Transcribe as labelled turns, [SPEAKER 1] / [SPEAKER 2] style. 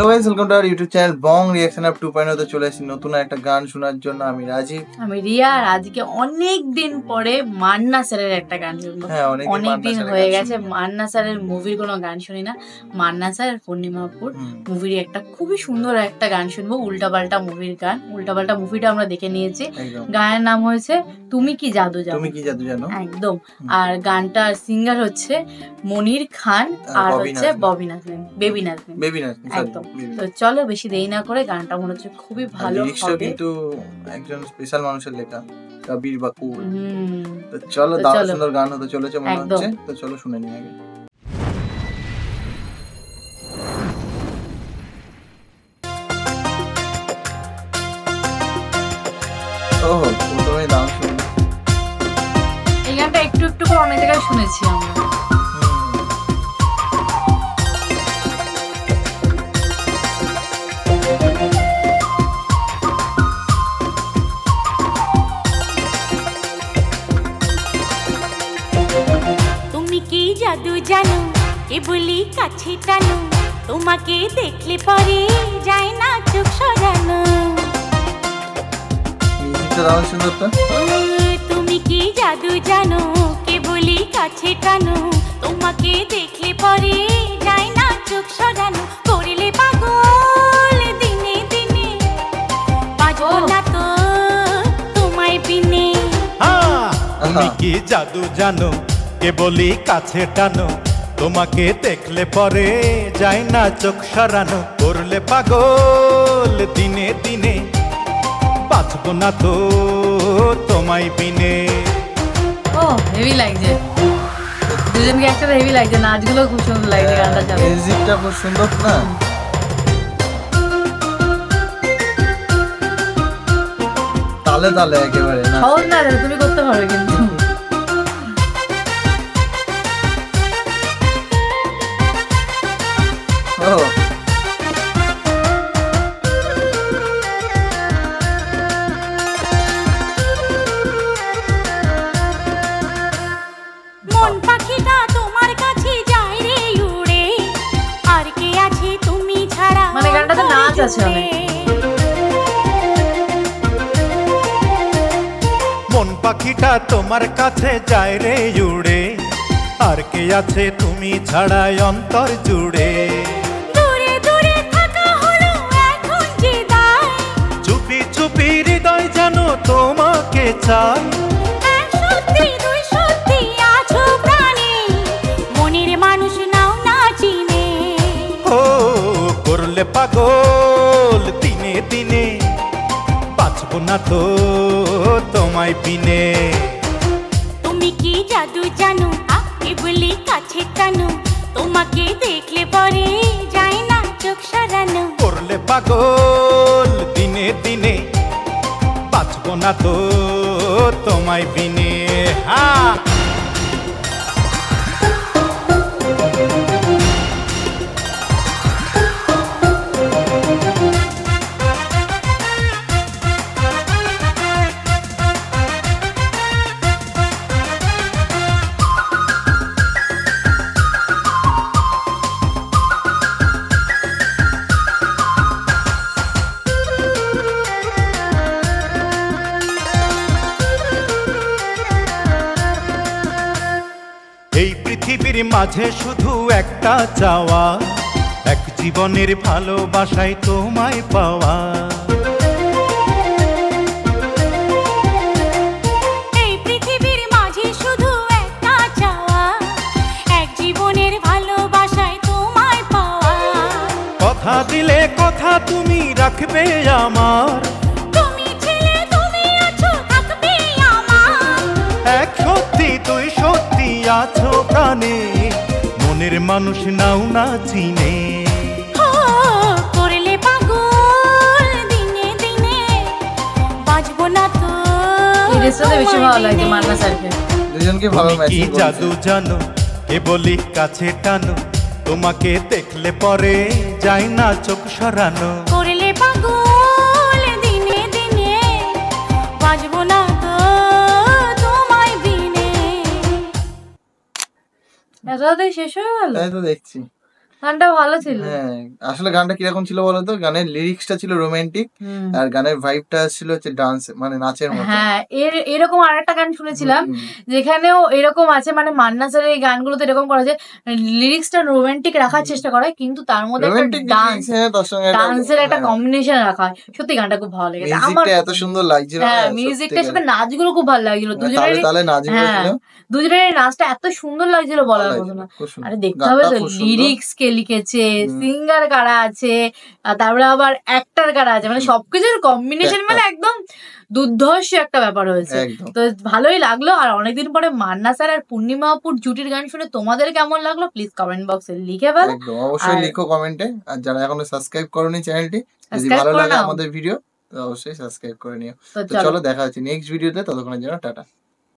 [SPEAKER 1] Hello guys, welcome to our YouTube channel Bong reaction up 2.0 তে চলে এসেছি নতুন একটা গান শোনার জন্য। আমি রাজীব,
[SPEAKER 2] আমি রিয়া। আর আজকে অনেক দিন পরে মান্না স্যারের একটা গান শুনবো। অনেক দিন হয়ে গেছে মান্না স্যারের মুভির কোনো গান শুনি না। মান্না স্যার পূর্ণিমাপুর মুভির একটা খুবই সুন্দর একটা গান শুনবো, উল্টাপাল্টা মুভির গান। উল্টাপাল্টা মুভিটা আমরা দেখে নিয়েছি। গানের নাম হয়েছে তুমি কি জাদু জানো।
[SPEAKER 1] তুমি কি জাদু জানো
[SPEAKER 2] একদম। আর গানটার সিঙ্গার হচ্ছে মনির খান আর হচ্ছে ববি নাজরিন, বেবি নাজরিন। একদম। তো চলো বেশি দেরি না করে, গানটা মনে হচ্ছে খুবই ভালো হবে।
[SPEAKER 1] কিন্তু একজন স্পেশাল মানুষের লেখা, কবির বাকুর। তো চলো দারুণ সুন্দর গান হতে চলেছে মনে হচ্ছে। তো চলো শুনে নিই আগে। ওহ, প্রথমে দাম শুনবো।
[SPEAKER 2] এই গানটা একটু একটু করে অনেক জায়গায় শুনেছি আমরা।
[SPEAKER 3] জাদু জানো কে বলি কাছে টানো, তোমাকে দেখলে পরে যায় না চোখ সরানো। তুমি কি জাদু জানো কে বলি কাছে টানো, তোমাকে দেখলে পরে যায় না চোখ সরানো। করলে পাগল দিনে দিনে, বাজবো না তো তোমায় বিনে।
[SPEAKER 4] তুমি কি জাদু জানো কে বলি কাছে টানো, তোমাকে দেখলে পরে যায় না চোখ সরানো। করলে পাগল দিনে দিনে, বাঁচবো না তো তোমায় বিনে।
[SPEAKER 2] ও হেভি লাগছে, দুজনকে একসাথে হেভি লাগছে। নাচগুলো খুব সুন্দর লাগছে, গানটা চালানো
[SPEAKER 1] মিউজিকটা খুব সুন্দর না? তালে তালে একেবারে
[SPEAKER 2] সহজ না, তুমি করতে পারবে কিন্তু।
[SPEAKER 3] মন পাখিটা তোমার কাছে যায় রে উড়ে, আর কে আছে তুমি ছাড়া।
[SPEAKER 2] মানে গানটাতে নাচ আছে অনেক।
[SPEAKER 4] মন পাখিটা তোমার কাছে যায় রে উড়ে, আর কে আছে তুমি ছাড়া অন্তর জুড়ে।
[SPEAKER 3] দূরে দূরে থাকা হলো এখন যে দায়,
[SPEAKER 4] চুপি চুপি হৃদয় জানো তোমাকে চাই।
[SPEAKER 3] এক সত্যি দুই সত্যি আছো প্রাণে, মনের মানুষ নাও না চিনে।
[SPEAKER 4] ও করলে পাগল দিনে দিনে, বাঁচবো না তো তোমায় বিনে।
[SPEAKER 3] তুমি কি জাদু জানো কে বলি কাছে টানো, তোমাকে দেখলে পরে যায় না চোখ সরানো।
[SPEAKER 4] করলে পাগল দিনে দিনে, বাঁচবো না তো তোমায় বিনে। হ্যাঁ এই পৃথিবীর মাঝে শুধু একটা চাওয়া, এক জীবনের ভালোবাসায় তোমায় পাওয়া।
[SPEAKER 3] এই পৃথিবীর মাঝে শুধু একটা চাওয়া, এক জীবনের ভালোবাসায় তোমায় পাওয়া।
[SPEAKER 4] কথা দিলে কথা তুমি রাখবে আমার,
[SPEAKER 3] তুমি ছেলে তুমি আছো থাকবে আমার।
[SPEAKER 4] এক সত্যি তুই সত্যি আছো প্রাণে, মনের মানুষ নাও না চিনে।
[SPEAKER 3] করলে পাগল দিনে দিনে, বাজবো না তো।
[SPEAKER 2] বেশি ভালো লাগে মান্না স্যারকে।
[SPEAKER 1] দুজনকে ভালো ম্যাচ।
[SPEAKER 4] কি জাদু জানো কে বলি কাছে টানো, তোমাকে দেখলে পরে যায় না চোখ সরানো।
[SPEAKER 3] করলে পাগল দিনে দিনে, বাজবো না তো তোমায় বিনে।
[SPEAKER 2] এতটাই শেষ হয়ে গেল?
[SPEAKER 1] তাই তো দেখছি।
[SPEAKER 2] গানটা ভালো ছিল।
[SPEAKER 1] হ্যাঁ, আসলে গানটা কিরকম ছিল বলতো, গানের লিরিক্সটা ছিল রোমান্টিক আর গানের ভাইবটা ছিল হচ্ছে ডান্স, মানে নাচের মতো।
[SPEAKER 2] হ্যাঁ, এরকম আরেকটা গান শুনেছিলাম যেখানেও এরকম আছে, মানে মান্না স্যারের এই গানগুলোতে এরকম করা যায়, লিরিক্সটা রোমান্টিক রাখার চেষ্টা করে কিন্তু তার মধ্যে একটা ডান্সের একটা কম্বিনেশন রাখা হয়। সত্যি গানটা খুব ভালো লেগেছে আমার,
[SPEAKER 1] এত সুন্দর লাগছিল।
[SPEAKER 2] হ্যাঁ, মিউজিকটার সাথে নাচগুলো খুব ভালো লাগছিল দুজনেরই। হ্যাঁ, দুজনের নাচটা এত সুন্দর লাগছিল বলার মতো না। আরে দেখতে হবে তো লিরিক্স কে লিখেছে, সিঙ্গার কারা আছে, তারপরে আবার অ্যাক্টর কারা আছে, মানে সবকিছুর কম্বিনেশন মানে একদম দুর্ধর্ষ একটা ব্যাপার হয়েছে। তো ভালোই লাগলো। আর অনেকদিন পরে মান্না স্যার আর পূর্ণিমা আপুর জুটির গান শুনে তোমাদের কেমন লাগলো প্লিজ কমেন্ট বক্সে লিখে ফেলো।
[SPEAKER 1] অবশ্যই লিখো কমেন্টে। আর যারা এখনো সাবস্ক্রাইব করোনি চ্যানেলটি, যদি ভালো লাগে আমাদের ভিডিও তো অবশ্যই সাবস্ক্রাইব করে নিও। তো চলো দেখা হচ্ছে নেক্সট ভিডিওতে, ততক্ষণের জন্য টাটা।